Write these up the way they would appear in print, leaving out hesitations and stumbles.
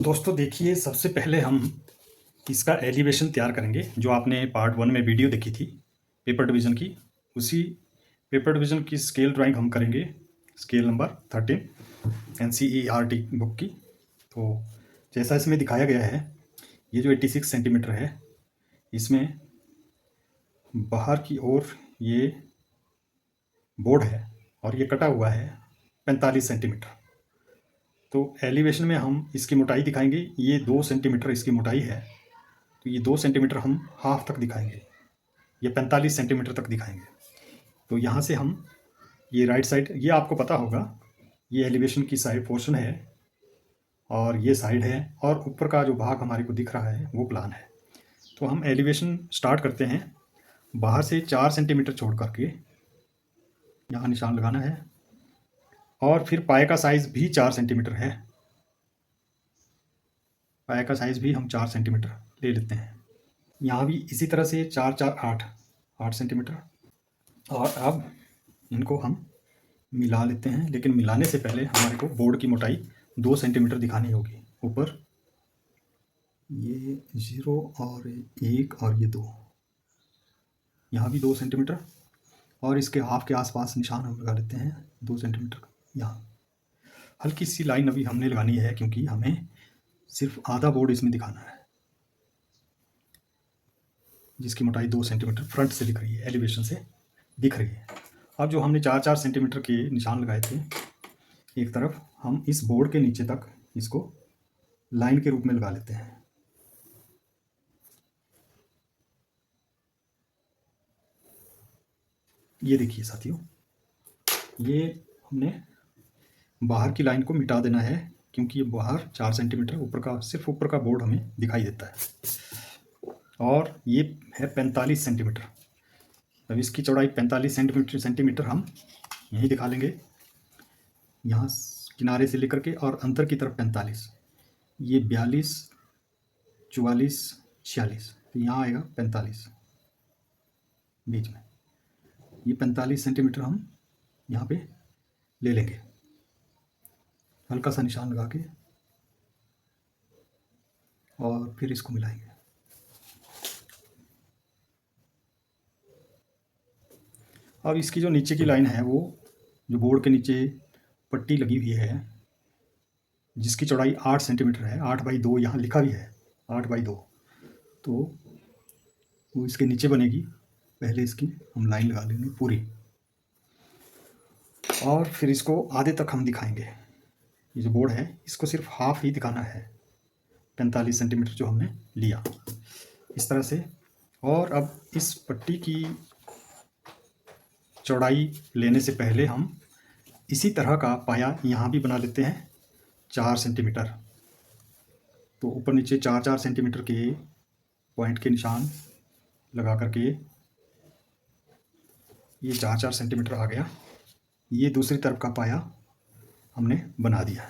दोस्तों देखिए, सबसे पहले हम इसका एलिवेशन तैयार करेंगे। जो आपने पार्ट 1 में वीडियो देखी थी पेपर डिवीज़न की, उसी पेपर डिवीज़न की स्केल ड्राइंग हम करेंगे, स्केल नंबर 13 एनसीईआरटी बुक की। तो जैसा इसमें दिखाया गया है, ये जो 86 सेंटीमीटर है, इसमें बाहर की ओर ये बोर्ड है और ये कटा हुआ है 45 सेंटीमीटर। तो एलिवेशन में हम इसकी मोटाई दिखाएंगे। ये 2 सेंटीमीटर इसकी मोटाई है, तो ये 2 सेंटीमीटर हम हाफ तक दिखाएंगे, ये 45 सेंटीमीटर तक दिखाएंगे। तो यहाँ से हम ये राइट साइड, ये आपको पता होगा, ये एलिवेशन की साइड पोर्शन है और ये साइड है, और ऊपर का जो भाग हमारे को दिख रहा है वो प्लान है। तो हम एलिवेशन स्टार्ट करते हैं। बाहर से 4 सेंटीमीटर छोड़ करके यहाँ निशान लगाना है, और फिर पाए का साइज़ भी 4 सेंटीमीटर है। पाए का साइज़ भी हम 4 सेंटीमीटर ले लेते हैं। यहाँ भी इसी तरह से 4 4 8 सेंटीमीटर। और अब इनको हम मिला लेते हैं, लेकिन मिलाने से पहले हमारे को बोर्ड की मोटाई 2 सेंटीमीटर दिखानी होगी। ऊपर ये 0 और 1 और ये 2, यहाँ भी 2 सेंटीमीटर, और इसके हाफ के आसपास निशान हम लगा लेते हैं 2 सेंटीमीटर का। यहाँ हल्की सी लाइन अभी हमने लगानी है, क्योंकि हमें सिर्फ आधा बोर्ड इसमें दिखाना है, जिसकी मोटाई 2 सेंटीमीटर फ्रंट से दिख रही है, एलिवेशन से दिख रही है। अब जो हमने 4 4 सेंटीमीटर के निशान लगाए थे एक तरफ, हम इस बोर्ड के नीचे तक इसको लाइन के रूप में लगा लेते हैं। ये देखिए साथियों, ये हमने बाहर की लाइन को मिटा देना है, क्योंकि ये बाहर 4 सेंटीमीटर, ऊपर का सिर्फ ऊपर का बोर्ड हमें दिखाई देता है। और ये है 45 सेंटीमीटर। अब इसकी चौड़ाई 45 सेंटीमीटर हम यहीं दिखा लेंगे, यहाँ किनारे से लेकर के और अंतर की तरफ 45, ये 42 44 46, तो यहाँ आएगा 45 बीच में। ये 45 सेंटीमीटर हम यहाँ पे ले लेंगे, हल्का सा निशान लगा के, और फिर इसको मिलाएंगे। अब इसकी जो नीचे की लाइन है, वो जो बोर्ड के नीचे पट्टी लगी हुई है, जिसकी चौड़ाई 8 सेंटीमीटर है, 8/2 यहाँ लिखा भी है, 8/2, तो वो इसके नीचे बनेगी। पहले इसकी हम लाइन लगा लेंगे पूरी, और फिर इसको आधे तक हम दिखाएंगे। ये जो बोर्ड है, इसको सिर्फ हाफ ही दिखाना है, 45 सेंटीमीटर जो हमने लिया, इस तरह से। और अब इस पट्टी की चौड़ाई लेने से पहले हम इसी तरह का पाया यहाँ भी बना लेते हैं, 4 सेंटीमीटर। तो ऊपर नीचे 4 4 सेंटीमीटर के पॉइंट के निशान लगा करके ये 4 4 सेंटीमीटर आ गया। ये दूसरी तरफ का पाया हमने बना दिया,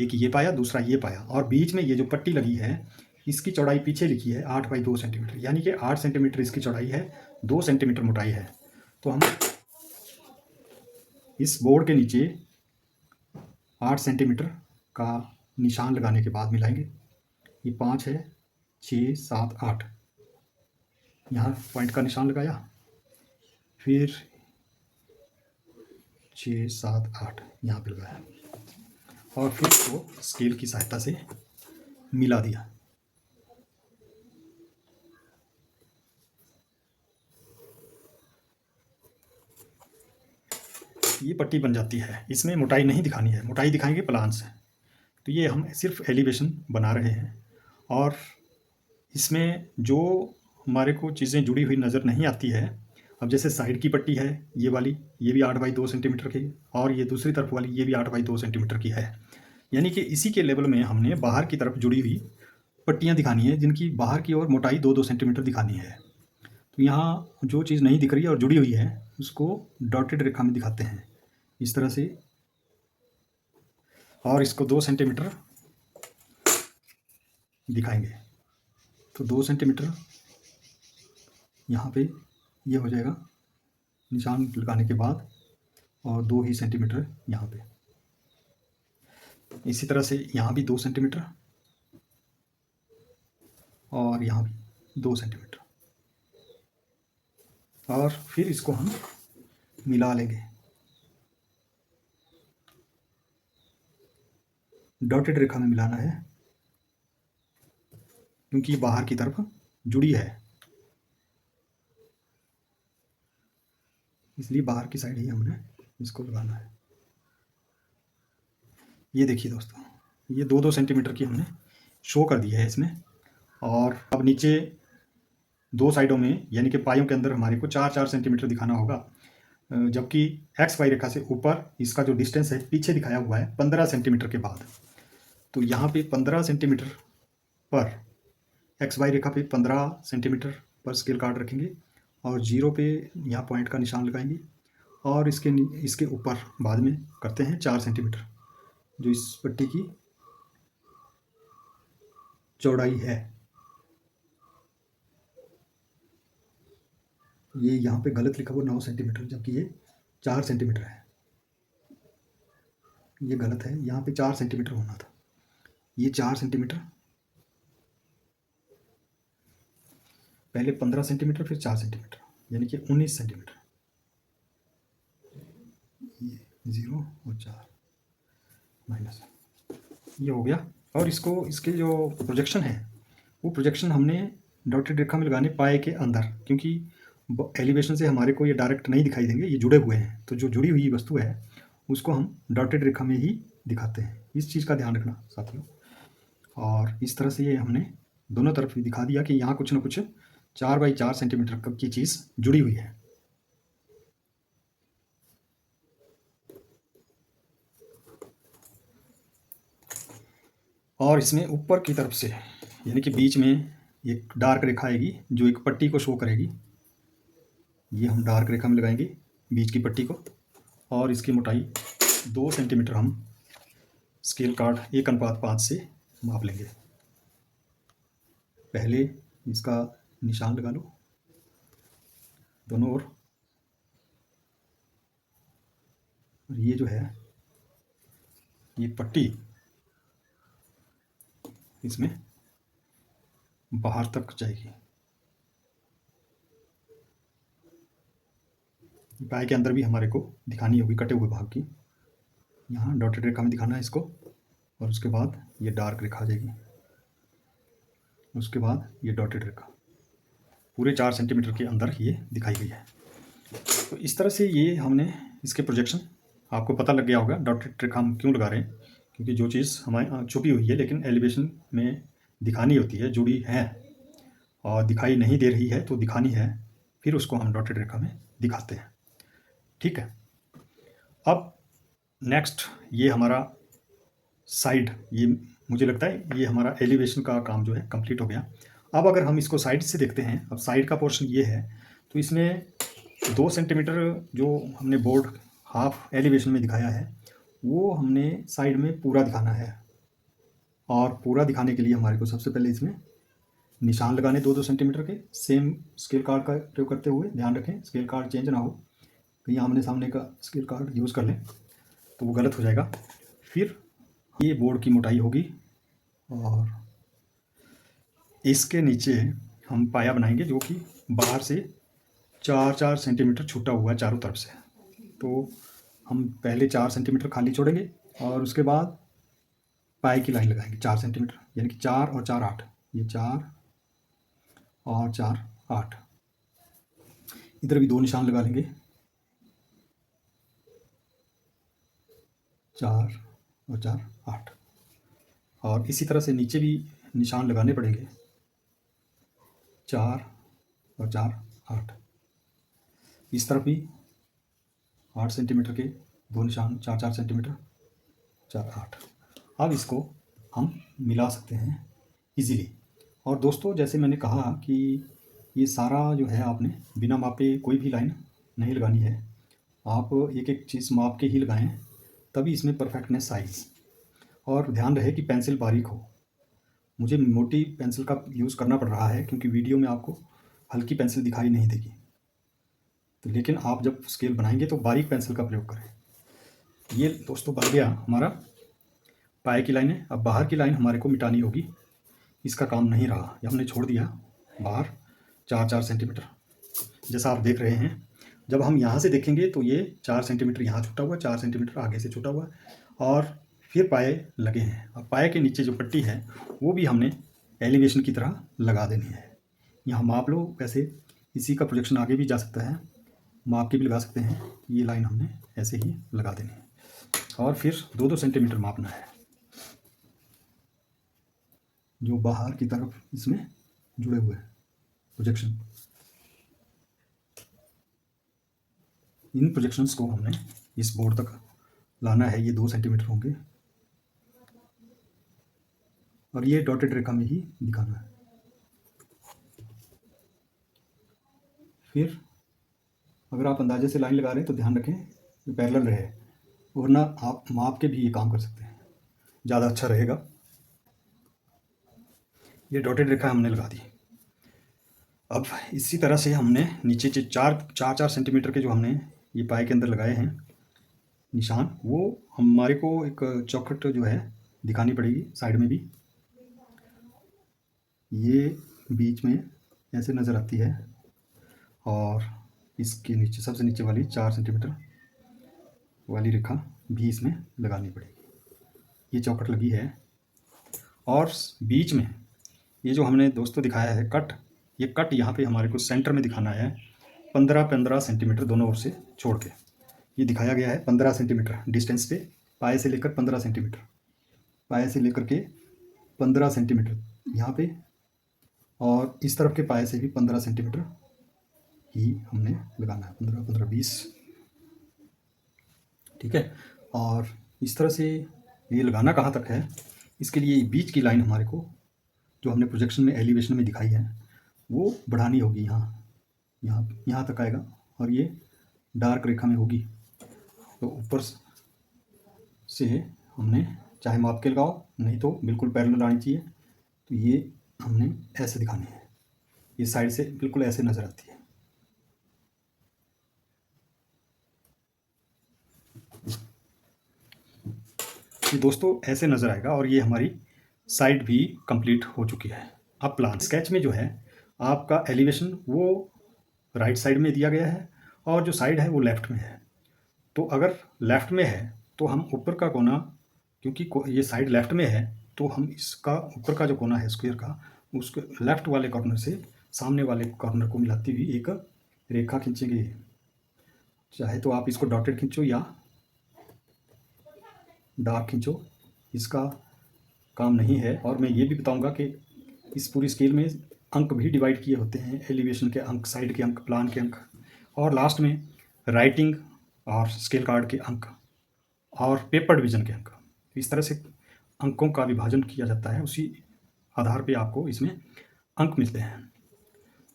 एक ये पाया, दूसरा ये पाया, और बीच में ये जो पट्टी लगी है, इसकी चौड़ाई पीछे लिखी है 8/2 सेंटीमीटर, यानी कि 8 सेंटीमीटर इसकी चौड़ाई है, 2 सेंटीमीटर मोटाई है। तो हम इस बोर्ड के नीचे 8 सेंटीमीटर का निशान लगाने के बाद मिलाएंगे। ये 5 है, 6 7 8, यहाँ पॉइंट का निशान लगाया, फिर 6 7 8 यहाँ पे लगाया, और फिर इसको स्केल की सहायता से मिला दिया। ये पट्टी बन जाती है। इसमें मोटाई नहीं दिखानी है, मोटाई दिखाएंगे प्लान से। तो ये हम सिर्फ एलिवेशन बना रहे हैं, और इसमें जो हमारे को चीज़ें जुड़ी हुई नज़र नहीं आती है, अब जैसे साइड की पट्टी है ये वाली, ये भी 8/2 सेंटीमीटर की, और ये दूसरी तरफ वाली ये भी 8/2 सेंटीमीटर की है। यानी कि इसी के लेवल में हमने बाहर की तरफ जुड़ी हुई पट्टियाँ दिखानी है, जिनकी बाहर की ओर मोटाई 2-2 सेंटीमीटर दिखानी है। तो यहाँ जो चीज़ नहीं दिख रही है और जुड़ी हुई है, उसको डॉटेड रेखा में दिखाते हैं इस तरह से, और इसको 2 सेंटीमीटर दिखाएंगे। तो 2 सेंटीमीटर यहाँ पे ये हो जाएगा निशान लगाने के बाद, और 2 ही सेंटीमीटर यहाँ पे। इसी तरह से यहाँ भी 2 सेंटीमीटर, और यहाँ भी 2 सेंटीमीटर, और फिर इसको हम मिला लेंगे। डॉटेड रेखा में मिलाना है क्योंकि बाहर की तरफ जुड़ी है, इसलिए बाहर की साइड ही हमने इसको लगाना है। ये देखिए दोस्तों, ये 2-2 सेंटीमीटर की हमने शो कर दी है इसमें। और अब नीचे 2 साइडों में यानी कि पायों के अंदर हमारे को 4-4 सेंटीमीटर दिखाना होगा, जबकि एक्स वाई रेखा से ऊपर इसका जो डिस्टेंस है पीछे दिखाया हुआ है 15 सेंटीमीटर के बाद। तो यहाँ पे 15 सेंटीमीटर पर एक्स वाई रेखा पे 15 सेंटीमीटर पर स्केल कार्ड रखेंगे और 0 पे यहाँ पॉइंट का निशान लगाएंगे, और इसके ऊपर बाद में करते हैं 4 सेंटीमीटर जो इस पट्टी की चौड़ाई है। ये यहाँ पे गलत लिखा हुआ 9 सेंटीमीटर, जबकि ये 4 सेंटीमीटर है। ये गलत है, यहाँ पे 4 सेंटीमीटर होना था, ये 4 सेंटीमीटर, पहले 15 सेंटीमीटर फिर 4 सेंटीमीटर, यानी कि 19 सेंटीमीटर। ये 0 और 4 माइनस, ये हो गया। और इसको इसके जो प्रोजेक्शन है वो प्रोजेक्शन हमने डॉटेड रेखा में लगाने पाए के अंदर, क्योंकि एलिवेशन से हमारे को ये डायरेक्ट नहीं दिखाई देंगे, ये जुड़े हुए हैं। तो जो जुड़ी हुई वस्तु है उसको हम डॉटेड रेखा में ही दिखाते हैं, इस चीज़ का ध्यान रखना साथियों। और इस तरह से ये हमने दोनों तरफ भी दिखा दिया कि यहाँ कुछ ना कुछ 4 बाई 4 सेंटीमीटर की चीज़ जुड़ी हुई है। और इसमें ऊपर की तरफ से यानी कि बीच में एक डार्क रेखा आएगी जो एक पट्टी को शो करेगी। ये हम डार्क रेखा में लगाएंगे बीच की पट्टी को, और इसकी मोटाई 2 सेंटीमीटर हम स्केल कार्ड 1:5 से माप लेंगे। पहले इसका निशान लगा लो दोनों ओर, और ये जो है ये पट्टी इसमें बाहर तक जाएगी। पाए के अंदर भी हमारे को दिखानी होगी कटे हुए भाग की, यहाँ डॉटेड रेखा में दिखाना है इसको, और उसके बाद ये डार्क रेखा आ जाएगी, उसके बाद ये डॉटेड रेखा पूरे 4 सेंटीमीटर के अंदर ये दिखाई गई है। तो इस तरह से ये हमने इसके प्रोजेक्शन, आपको पता लग गया होगा डॉटेड रेखा हम क्यों लगा रहे हैं, क्योंकि जो चीज़ हमारी छुपी हुई है लेकिन एलिवेशन में दिखानी होती है, जुड़ी है और दिखाई नहीं दे रही है तो दिखानी है, फिर उसको हम डॉटेड रेखा में दिखाते हैं। ठीक है, अब नेक्स्ट ये हमारा साइड, ये मुझे लगता है ये हमारा एलिवेशन का काम जो है कंप्लीट हो गया। अब अगर हम इसको साइड से देखते हैं, अब साइड का पोर्शन ये है, तो इसमें 2 सेंटीमीटर जो हमने बोर्ड हाफ एलिवेशन में दिखाया है वो हमने साइड में पूरा दिखाना है। और पूरा दिखाने के लिए हमारे को सबसे पहले इसमें निशान लगाने 2-2 सेंटीमीटर के, सेम स्केल कार्ड का प्रयोग करते हुए। ध्यान रखें स्केल कार्ड चेंज ना हो, कहीं आमने सामने का स्केल कार्ड यूज़ कर लें तो वो गलत हो जाएगा। फिर ये बोर्ड की मोटाई होगी, और इसके नीचे हम पाया बनाएंगे जो कि बाहर से 4-4 सेंटीमीटर छूटा हुआ है चारों तरफ से। तो हम पहले 4 सेंटीमीटर खाली छोड़ेंगे और उसके बाद पाए की लाइन लगाएंगे 4 सेंटीमीटर, यानी कि 4 और 4 8, ये 4 और 4 8। इधर भी 2 निशान लगा लेंगे, 4 और 4 8, और इसी तरह से नीचे भी निशान लगाने पड़ेंगे 4 और 4 8। इस तरफ भी 8 सेंटीमीटर के 2 निशान, 4-4 सेंटीमीटर, 4 8। अब इसको हम मिला सकते हैं इजीली। और दोस्तों जैसे मैंने कहा कि ये सारा जो है आपने बिना मापे कोई भी लाइन नहीं लगानी है, आप एक एक चीज़ माप के ही लगाएं, तभी इसमें परफेक्टनेस आएगी। और ध्यान रहे कि पेंसिल बारीक हो। मुझे मोटी पेंसिल का यूज़ करना पड़ रहा है क्योंकि वीडियो में आपको हल्की पेंसिल दिखाई नहीं देगी, तो लेकिन आप जब स्केल बनाएंगे तो बारीक पेंसिल का प्रयोग करें। ये दोस्तों बन गया हमारा पाए की लाइन है। अब बाहर की लाइन हमारे को मिटानी होगी, इसका काम नहीं रहा, ये हमने छोड़ दिया बाहर 4-4 सेंटीमीटर। जैसा आप देख रहे हैं, जब हम यहाँ से देखेंगे तो ये 4 सेंटीमीटर यहाँ छूटा हुआ है, 4 सेंटीमीटर आगे से छूटा हुआ है और फिर पाए लगे हैं। अब पाए के नीचे जो पट्टी है वो भी हमने एलिवेशन की तरह लगा देनी है। यहाँ माप लो, वैसे इसी का प्रोजेक्शन आगे भी जा सकता है, माप के भी लगा सकते हैं। ये लाइन हमने ऐसे ही लगा देनी है और फिर 2-2 सेंटीमीटर मापना है जो बाहर की तरफ इसमें जुड़े हुए हैं प्रोजेक्शन। इन प्रोजेक्शंस को हमने इस बोर्ड तक लाना है, ये 2 सेंटीमीटर होंगे और ये डॉटेड रेखा में ही दिखाना है। फिर अगर आप अंदाजे से लाइन लगा रहे हैं तो ध्यान रखें कि पैरेलल रहे, वरना आप माप के भी ये काम कर सकते हैं, ज़्यादा अच्छा रहेगा। ये डॉटेड रेखा हमने लगा दी। अब इसी तरह से हमने नीचे 4 सेंटीमीटर के जो हमने ये पाए के अंदर लगाए हैं निशान, वो हमारे को एक चौखट जो है दिखानी पड़ेगी साइड में भी। ये बीच में ऐसे नज़र आती है और इसके नीचे सबसे नीचे वाली 4 सेंटीमीटर वाली रेखा भी इसमें लगानी पड़ेगी। ये चौखट लगी है और बीच में ये जो हमने दोस्तों दिखाया है कट, ये कट यहाँ पे हमारे को सेंटर में दिखाना है 15-15 सेंटीमीटर दोनों ओर से छोड़ के। ये दिखाया गया है 15 सेंटीमीटर डिस्टेंस पे, पाए से लेकर 15 सेंटीमीटर, पाए से लेकर के 15 सेंटीमीटर यहाँ पे, और इस तरफ के पाए से भी 15 सेंटीमीटर ही हमने लगाना है, 15-15-20, ठीक है। और इस तरह से ये लगाना कहाँ तक है, इसके लिए बीच की लाइन हमारे को जो हमने प्रोजेक्शन में एलिवेशन में दिखाई है वो बढ़ानी होगी। यहाँ तक आएगा और ये डार्क रेखा में होगी, तो ऊपर से हमने चाहे माप के लगाओ, नहीं तो बिल्कुल पैरेलल आनी चाहिए। तो ये हमने ऐसे दिखानी है, ये साइड से बिल्कुल ऐसे नज़र आती है। ये दोस्तों ऐसे नज़र आएगा और ये हमारी साइड भी कंप्लीट हो चुकी है। अब प्लान स्केच में जो है आपका एलिवेशन वो राइट साइड में दिया गया है और जो साइड है वो लेफ़्ट में है। तो अगर लेफ़्ट में है तो हम ऊपर का कोना, क्योंकि ये साइड लेफ़्ट में है तो हम इसका ऊपर का जो कोना है स्क्वायर का, उसके लेफ़्ट वाले कॉर्नर से सामने वाले कॉर्नर को मिलाती हुई एक रेखा खींचेंगे। चाहे तो आप इसको डॉटेड खींचो या डार्क खींचो, इसका काम नहीं है। और मैं ये भी बताऊंगा कि इस पूरी स्केल में अंक भी डिवाइड किए होते हैं, एलिवेशन के अंक, साइड के अंक, प्लान के अंक, और लास्ट में राइटिंग और स्केल कार्ड के अंक और पेपर डिवीज़न के अंक। इस तरह से अंकों का विभाजन किया जाता है, उसी आधार पे आपको इसमें अंक मिलते हैं।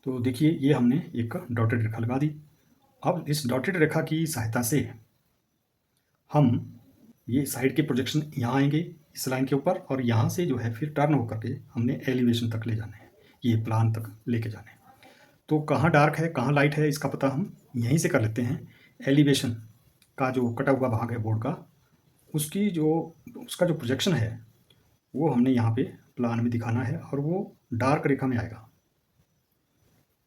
तो देखिए ये हमने एक डॉटेड रेखा लगा दी। अब इस डॉटेड रेखा की सहायता से हम ये साइड के प्रोजेक्शन यहाँ आएंगे इस लाइन के ऊपर, और यहाँ से जो है फिर टर्न होकर के हमने एलिवेशन तक ले जाने हैं, ये प्लान तक लेके जाने हैं। तो कहाँ डार्क है कहाँ लाइट है इसका पता हम यहीं से कर लेते हैं। एलिवेशन का जो कटा हुआ भाग है बोर्ड का, उसका जो प्रोजेक्शन है वो हमने यहाँ पे प्लान में दिखाना है और वो डार्क रेखा में आएगा।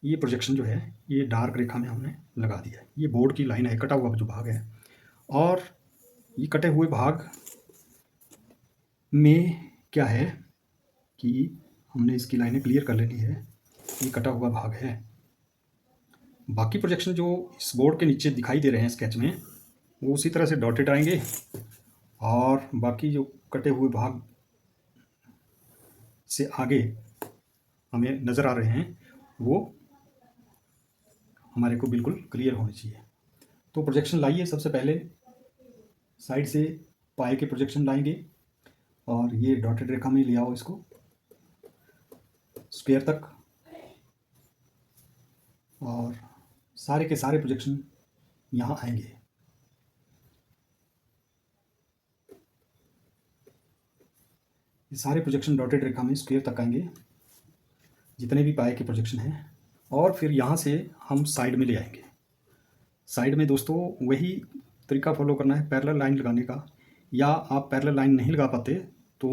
ये प्रोजेक्शन जो है ये डार्क रेखा में हमने लगा दिया है। ये बोर्ड की लाइन है, कटा हुआ जो भाग है, और ये कटे हुए भाग में क्या है कि हमने इसकी लाइनें क्लियर कर लेनी है। ये कटा हुआ भाग है, बाकी प्रोजेक्शन जो इस बोर्ड के नीचे दिखाई दे रहे हैं स्केच में वो उसी तरह से डॉटेड आएंगे, और बाकी जो कटे हुए भाग से आगे हमें नज़र आ रहे हैं वो हमारे को बिल्कुल क्लियर होने चाहिए। तो प्रोजेक्शन लाइए, सबसे पहले साइड से पाए के प्रोजेक्शन लाएंगे और ये डॉटेड रेखा में ले आओ इसको स्क्वायर तक, और सारे के सारे प्रोजेक्शन यहाँ आएंगे। ये सारे प्रोजेक्शन डॉटेड रेखा में स्क्वायर तक आएंगे, जितने भी पाए के प्रोजेक्शन हैं, और फिर यहाँ से हम साइड में ले आएंगे। साइड में दोस्तों वही तरीका फॉलो करना है पैरेलल लाइन लगाने का, या आप पैरेलल लाइन नहीं लगा पाते तो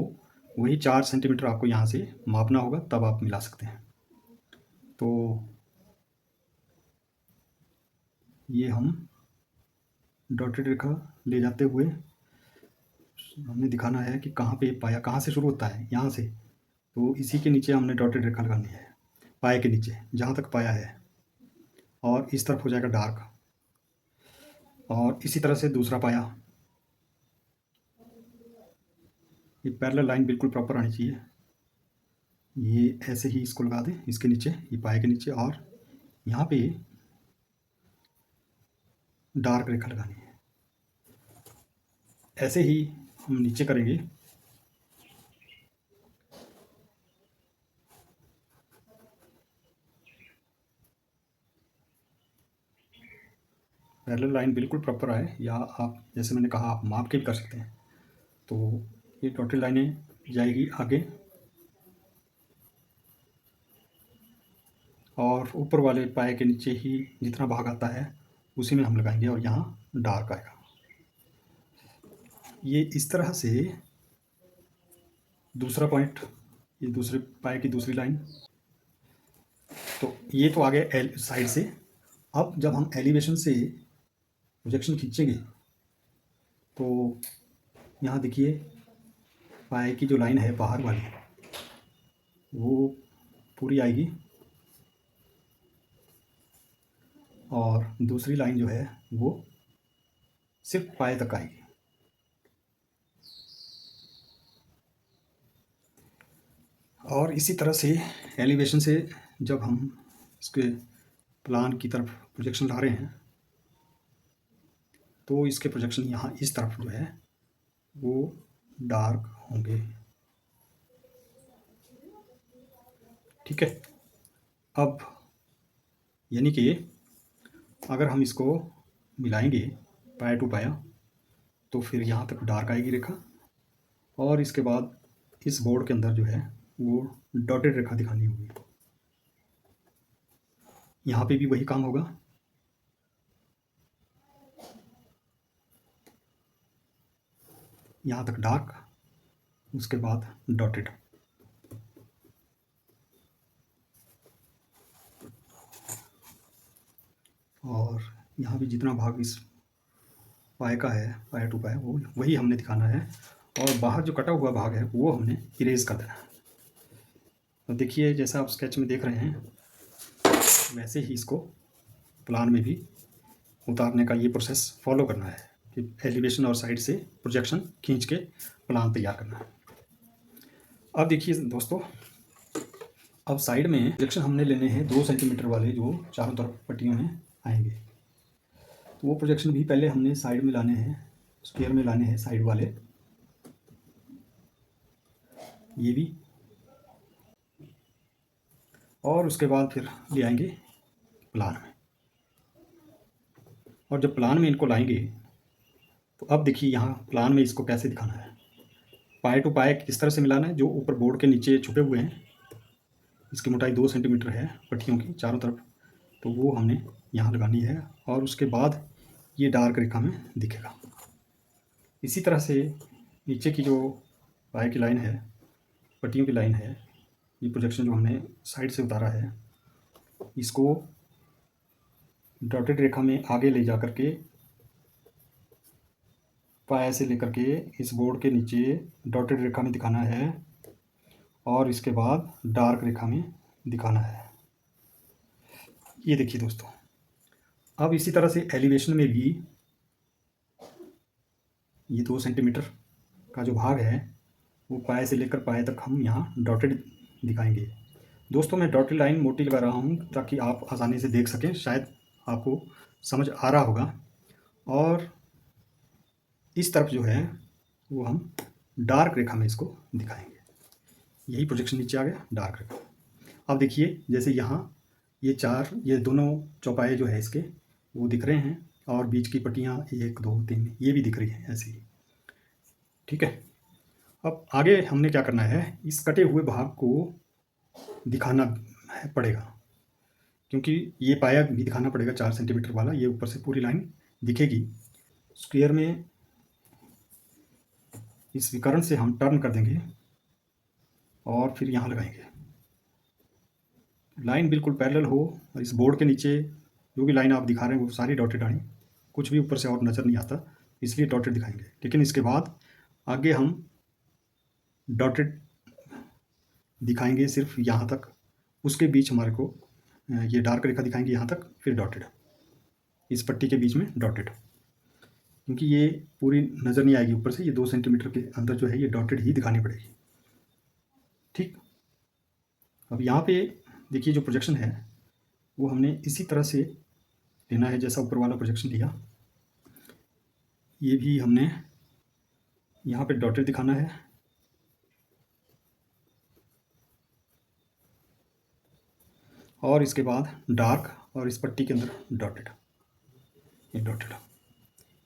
वही 4 सेंटीमीटर आपको यहाँ से मापना होगा, तब आप मिला सकते हैं। तो ये हम डॉटेड रेखा ले जाते हुए हमने दिखाना है कि कहाँ पे पाया कहाँ से शुरू होता है, यहाँ से। तो इसी के नीचे हमने डॉटेड रेखा लगानी है, पाए के नीचे जहाँ तक पाया है, और इस तरफ हो जाएगा डार्क। और इसी तरह से दूसरा पाया, ये पैरेलल लाइन बिल्कुल प्रॉपर आनी चाहिए। ये ऐसे ही इसको लगा दें इसके नीचे, ये पाए के नीचे, और यहाँ पे डार्क रेखा लगानी है। ऐसे ही हम नीचे करेंगे। पैरेलल लाइन बिल्कुल प्रॉपर आए, या आप जैसे मैंने कहा आप माप के भी कर सकते हैं। तो ये डॉटेड लाइनें जाएगी आगे, और ऊपर वाले पाए के नीचे ही जितना भाग आता है उसी में हम लगाएंगे, और यहाँ डार्क आएगा। ये इस तरह से दूसरा पॉइंट, ये दूसरे पाए की दूसरी लाइन। तो ये तो आगे साइड से। अब जब हम एलिवेशन से प्रोजेक्शन खींचेंगे तो यहाँ देखिए पाए की जो लाइन है बाहर वाली वो पूरी आएगी, और दूसरी लाइन जो है वो सिर्फ पाए तक आएगी। और इसी तरह से एलिवेशन से जब हम इसके प्लान की तरफ प्रोजेक्शन ला रहे हैं तो इसके प्रोजेक्शन यहाँ इस तरफ जो है वो डार्क होंगे। ठीक है। अब यानी कि अगर हम इसको मिलाएंगे पाया टू पाया तो फिर यहाँ तक डार्क आएगी रेखा, और इसके बाद इस बोर्ड के अंदर जो है वो डॉटेड रेखा दिखानी होगी। यहाँ पे भी वही काम होगा। यहाँ तक डार्क, उसके बाद डॉटेड। और यहाँ भी जितना भाग इस पाए का है, पाया टू पाया, वो वही हमने दिखाना है, और बाहर जो कटा हुआ भाग है वो हमने इरेज कर देना है। तो देखिए जैसा आप स्केच में देख रहे हैं वैसे ही इसको प्लान में भी उतारने का ये प्रोसेस फॉलो करना है कि एलिवेशन और साइड से प्रोजेक्शन खींच के प्लान तैयार करना है। अब देखिए दोस्तों, अब साइड में प्रोजेक्शन हमने लेने हैं 2 सेंटीमीटर वाले जो चारों तरफ पट्टियों में आएंगे। तो वो प्रोजेक्शन भी पहले हमने साइड में लाने हैं, स्क्वायर में लाने हैं साइड वाले, ये भी, और उसके बाद फिर ले आएंगे प्लान में। और जब प्लान में इनको लाएंगे तो अब देखिए यहाँ प्लान में इसको कैसे दिखाना है। पाए टू पाए किस तरह से मिलाना है, जो ऊपर बोर्ड के नीचे छुपे हुए हैं, इसकी मोटाई 2 सेंटीमीटर है पट्टियों की चारों तरफ, तो वो हमने यहाँ लगानी है, और उसके बाद ये डार्क रेखा में दिखेगा। इसी तरह से नीचे की जो पाए की लाइन है, पट्टियों की लाइन है, ये प्रोजेक्शन जो हमने साइड से उतारा है, इसको डॉटेड रेखा में आगे ले जा करके पाए से लेकर के इस बोर्ड के नीचे डॉटेड रेखा में दिखाना है, और इसके बाद डार्क रेखा में दिखाना है। ये देखिए दोस्तों, अब इसी तरह से एलिवेशन में भी ये 2 सेंटीमीटर का जो भाग है वो पाए से लेकर पाए तक हम यहाँ डॉटेड दिखाएंगे। दोस्तों मैं डॉटेड लाइन मोटी लगा रहा हूँ ताकि आप आसानी से देख सकें, शायद आपको समझ आ रहा होगा। और इस तरफ जो है वो हम डार्क रेखा में इसको दिखाएंगे। यही प्रोजेक्शन नीचे आ गया, डार्क रेखा। अब देखिए जैसे यहाँ ये दोनों चौपाए जो है इसके वो दिख रहे हैं, और बीच की पट्टियाँ 1 2 3 ये भी दिख रही हैं ऐसे ही। ठीक है। अब आगे हमने क्या करना है, इस कटे हुए भाग को दिखाना पड़ेगा, क्योंकि ये पाया भी दिखाना पड़ेगा 4 सेंटीमीटर वाला, ये ऊपर से पूरी लाइन दिखेगी। स्क्वायर में इस विकर्ण से हम टर्न कर देंगे और फिर यहाँ लगाएंगे। लाइन बिल्कुल पैरेलल हो और इस बोर्ड के नीचे जो भी लाइन आप दिखा रहे हैं वो सारी डॉटेड आनी, कुछ भी ऊपर से और नज़र नहीं आता, इसलिए डॉटेड दिखाएंगे। लेकिन इसके बाद आगे हम डॉटेड दिखाएंगे सिर्फ यहाँ तक, उसके बीच हमारे को ये डार्क रेखा दिखाएंगे यहाँ तक, फिर डॉटेड, इस पट्टी के बीच में डॉटेड, क्योंकि ये पूरी नज़र नहीं आएगी ऊपर से, ये 2 सेंटीमीटर के अंदर जो है ये डॉटेड ही दिखानी पड़ेगी। ठीक, अब यहाँ पे देखिए जो प्रोजेक्शन है वो हमने इसी तरह से लेना है जैसा ऊपर वाला प्रोजेक्शन लिया। ये भी हमने यहाँ पे डॉटेड दिखाना है, और इसके बाद डार्क, और इस पट्टी के अंदर डॉटेड, ये डॉटेड,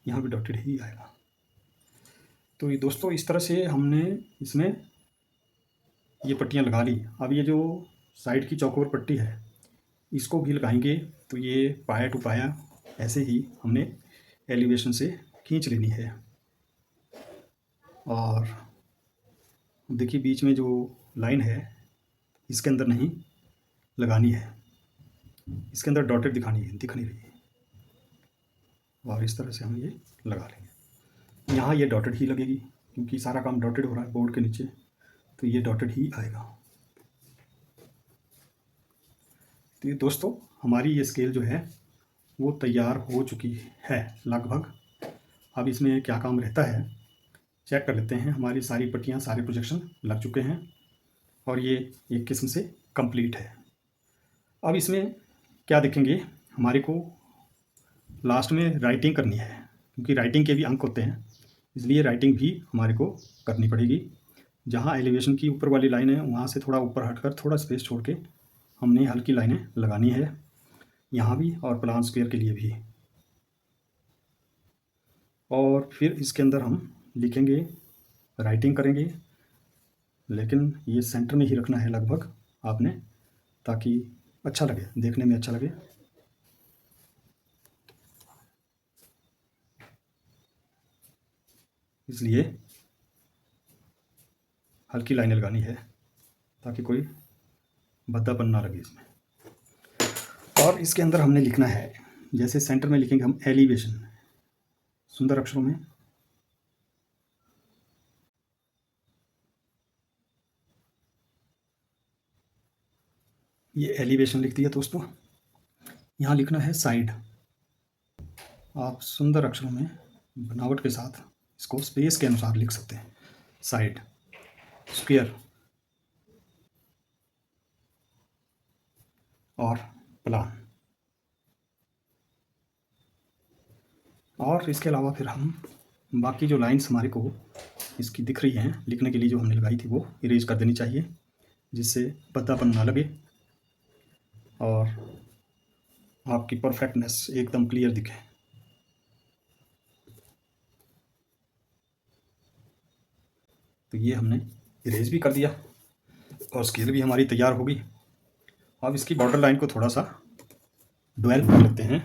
यहाँ पे डॉटेड ही आएगा। तो ये दोस्तों इस तरह से हमने इसमें ये पट्टियाँ लगा ली। अब ये जो साइड की चौकोर पट्टी है इसको भी लगाएंगे, तो ये पाया टू पाया ऐसे ही हमने एलिवेशन से खींच लेनी है। और देखिए बीच में जो लाइन है इसके अंदर नहीं लगानी है, इसके अंदर डॉटेड दिख नहीं रही है, और इस तरह से हम ये लगा लेंगे। यहाँ ये डॉटेड ही लगेगी क्योंकि सारा काम डॉटेड हो रहा है बोर्ड के नीचे, तो ये डॉटेड ही आएगा। तो ये दोस्तों हमारी ये स्केल जो है वो तैयार हो चुकी है लगभग। अब इसमें क्या काम रहता है चेक कर लेते हैं। हमारी सारी पट्टियाँ, सारे प्रोजेक्शन लग चुके हैं और ये एक किस्म से कंप्लीट है। अब इसमें क्या देखेंगे, हमारे को लास्ट में राइटिंग करनी है, क्योंकि राइटिंग के भी अंक होते हैं, इसलिए राइटिंग भी हमारे को करनी पड़ेगी। जहाँ एलिवेशन की ऊपर वाली लाइन है वहाँ से थोड़ा ऊपर हटकर थोड़ा स्पेस छोड़ के हमने हल्की लाइनें लगानी है, यहाँ भी और प्लान स्क्वायर के लिए भी। और फिर इसके अंदर हम लिखेंगे, राइटिंग करेंगे, लेकिन ये सेंटर में ही रखना है लगभग आपने, ताकि अच्छा लगे, देखने में अच्छा लगे। इसलिए हल्की लाइनें लगानी है ताकि कोई भद्दापन ना लगे इसमें। और इसके अंदर हमने लिखना है, जैसे सेंटर में लिखेंगे हम एलिवेशन सुंदर अक्षरों में, ये एलिवेशन लिख दिया दोस्तों। यहाँ लिखना है साइड, आप सुंदर अक्षरों में बनावट के साथ इसको स्पेस के अनुसार लिख सकते हैं। साइड, स्क्वायर और प्लान। और इसके अलावा फिर हम बाकी जो लाइंस हमारे को इसकी दिख रही हैं लिखने के लिए जो हमने लगाई थी वो इरेज कर देनी चाहिए, जिससे भद्दापन ना लगे और आपकी परफेक्टनेस एकदम क्लियर दिखे। तो ये हमने इरेज भी कर दिया और स्केल भी हमारी तैयार होगी। अब इसकी बॉर्डर लाइन को थोड़ा सा डेवलप कर लेते हैं।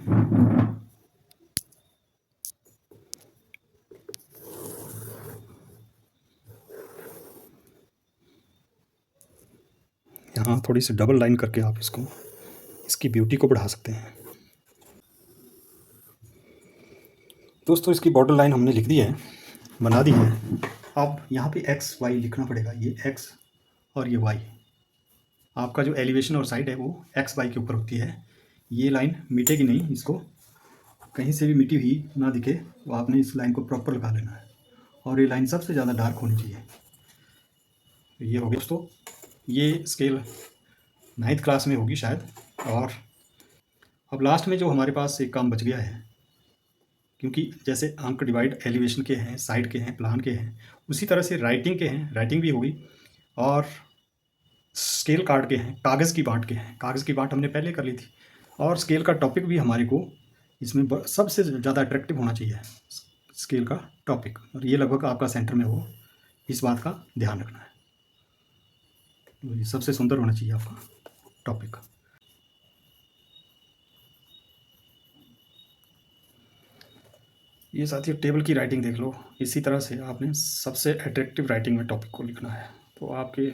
यहाँ थोड़ी सी डबल लाइन करके आप इसकी ब्यूटी को बढ़ा सकते हैं। दोस्तों इसकी बॉर्डर लाइन हमने लिख दी है, बना दी है। अब यहाँ पे एक्स वाई लिखना पड़ेगा, ये एक्स और ये वाई। आपका जो एलिवेशन और साइड है वो एक्स वाई के ऊपर होती है। ये लाइन मिटेगी नहीं, इसको कहीं से भी मिटी हुई ना दिखे, तो आपने इस लाइन को प्रॉपर लगा लेना है, और ये लाइन सबसे ज़्यादा डार्क होनी चाहिए। ये हो गया दोस्तों, ये स्केल 9th क्लास में होगी शायद। और अब लास्ट में जो हमारे पास एक काम बच गया है, क्योंकि जैसे अंक डिवाइड एलिवेशन के हैं, साइड के हैं, प्लान के हैं, उसी तरह से राइटिंग के हैं, राइटिंग भी होगी, और स्केल कार्ड के हैं, कागज़ की बाँट के हैं। कागज़ की बाँट हमने पहले कर ली थी। और स्केल का टॉपिक भी हमारे को इसमें सबसे ज़्यादा अट्रैक्टिव होना चाहिए, स्केल का टॉपिक, और ये लगभग आपका सेंटर में हो, इस बात का ध्यान रखना है। तो ये सबसे सुंदर होना चाहिए आपका टॉपिक। ये साथियों टेबल की राइटिंग देख लो, इसी तरह से आपने सबसे अट्रैक्टिव राइटिंग में टॉपिक को लिखना है, तो आपके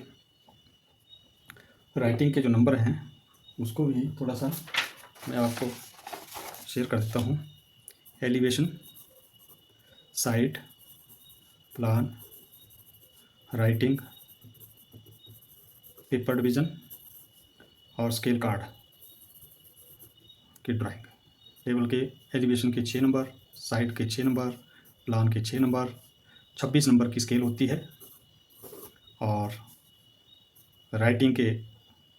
राइटिंग के जो नंबर हैं उसको भी थोड़ा सा मैं आपको शेयर कर देता हूँ। Elevation, side, plan, writing, paper division और स्केल कार्ड की ड्राइंग। टेबल के एलिवेशन के 6 नंबर, साइड के 6 नंबर, प्लान के 6 नंबर, 26 नंबर की स्केल होती है और राइटिंग के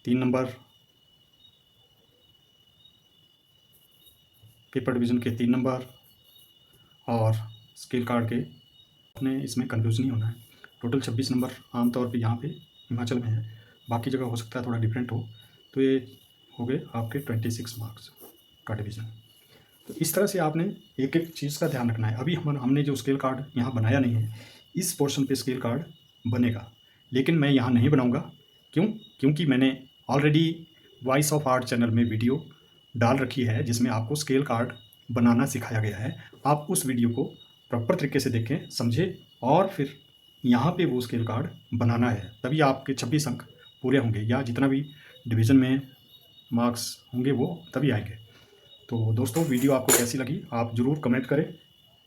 3 नंबर, पेपर डिवीज़न के 3 नंबर और स्केल कार्ड के। अपने इसमें कन्फ्यूज़ नहीं होना है। टोटल 26 नंबर आमतौर पे यहाँ पे हिमाचल में है, बाकी जगह हो सकता है थोड़ा डिफरेंट हो। तो ये हो गए आपके 26 मार्क्स का डिवीज़न। तो इस तरह से आपने एक एक चीज़ का ध्यान रखना है। अभी हमने जो स्केल कार्ड यहाँ बनाया नहीं है, इस पोर्शन पे स्केल कार्ड बनेगा, लेकिन मैं यहाँ नहीं बनाऊँगा। क्यों? क्योंकि मैंने already voice of art channel में वीडियो डाल रखी है जिसमें आपको स्केल कार्ड बनाना सिखाया गया है। आप उस वीडियो को प्रॉपर तरीके से देखें, समझें और फिर यहाँ पे वो स्केल कार्ड बनाना है, तभी आपके 26 अंक पूरे होंगे या जितना भी डिवीज़न में मार्क्स होंगे वो तभी आएंगे। तो दोस्तों, वीडियो आपको कैसी लगी आप ज़रूर कमेंट करें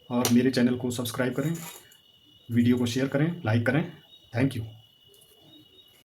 और मेरे चैनल को सब्सक्राइब करें, वीडियो को शेयर करें, लाइक करें। Thank you.